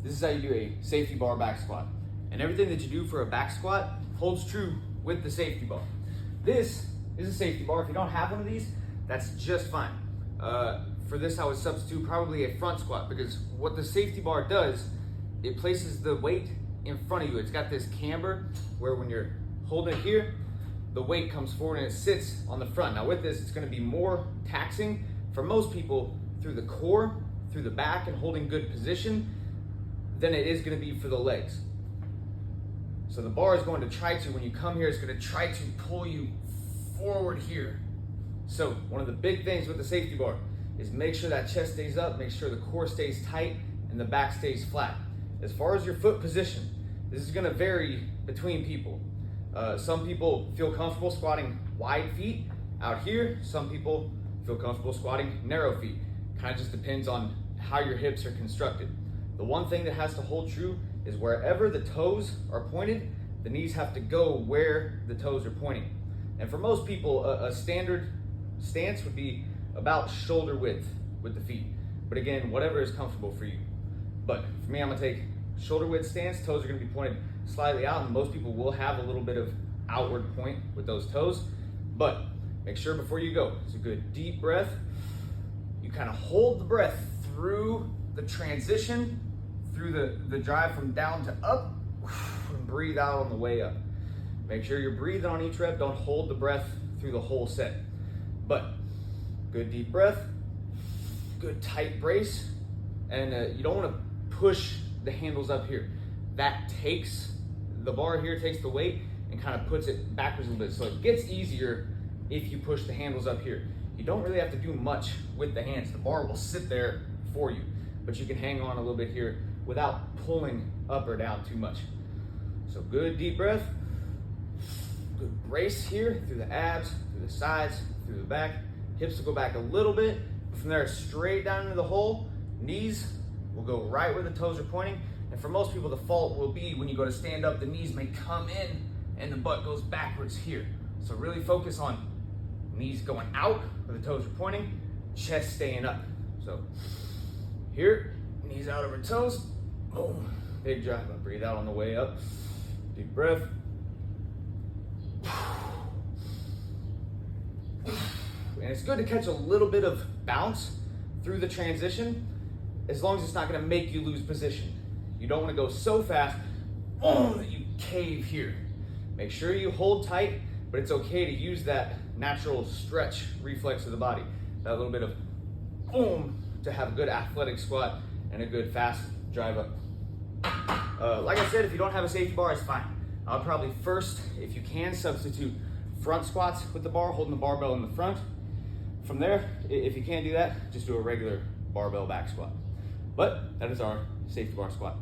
this is how you do a safety bar back squat. And everything that you do for a back squat holds true with the safety bar. This is a safety bar. If you don't have one of these, that's just fine. For this, I would substitute probably a front squat, because what the safety bar does, it places the weight in front of you. It's got this camber where when you're holding it here, the weight comes forward and it sits on the front. Now with this, it's gonna be more taxing for most people through the core, through the back, and holding good position than it is gonna be for the legs. So the bar is going to try to, when you come here, it's gonna try to pull you forward here. So one of the big things with the safety bar is make sure that chest stays up, make sure the core stays tight, and the back stays flat. As far as your foot position, this is gonna vary between people. Some people feel comfortable squatting wide feet out here. Some people feel comfortable squatting narrow feet. Kind of just depends on how your hips are constructed. The one thing that has to hold true is wherever the toes are pointed, the knees have to go where the toes are pointing. And for most people, a standard stance would be about shoulder width with the feet. But again, whatever is comfortable for you. But for me, I'm gonna take shoulder width stance. Toes are gonna be pointed slightly out, and most people will have a little bit of outward point with those toes. But make sure before you go, it's a good deep breath. You kind of hold the breath through the transition, through the drive from down to up, and breathe out on the way up. Make sure you're breathing on each rep. Don't hold the breath through the whole set. But good deep breath, good tight brace, and you don't want to push the handles up here. That takes, the bar here takes the weight and kind of puts it backwards a little bit. So it gets easier if you push the handles up here. You don't really have to do much with the hands. The bar will sit there for you, but you can hang on a little bit here without pulling up or down too much. So good deep breath, good brace here through the abs, through the sides, through the back. Hips will go back a little bit, but from there straight down into the hole. Knees will go right where the toes are pointing. And for most people, the fault will be when you go to stand up, the knees may come in and the butt goes backwards here. So really focus on knees going out where the toes are pointing, chest staying up. So here, knees out over toes, boom, big drive up. Breathe out on the way up, deep breath. And it's good to catch a little bit of bounce through the transition, as long as it's not gonna make you lose position. You don't wanna go so fast that you cave here. Make sure you hold tight, but it's okay to use that natural stretch reflex of the body. That little bit of boom to have a good athletic squat and a good fast drive up. Like I said, if you don't have a safety bar, it's fine. I would probably first, if you can, substitute front squats with the bar, holding the barbell in the front. From there, if you can't do that, just do a regular barbell back squat. But that is our safety bar squat.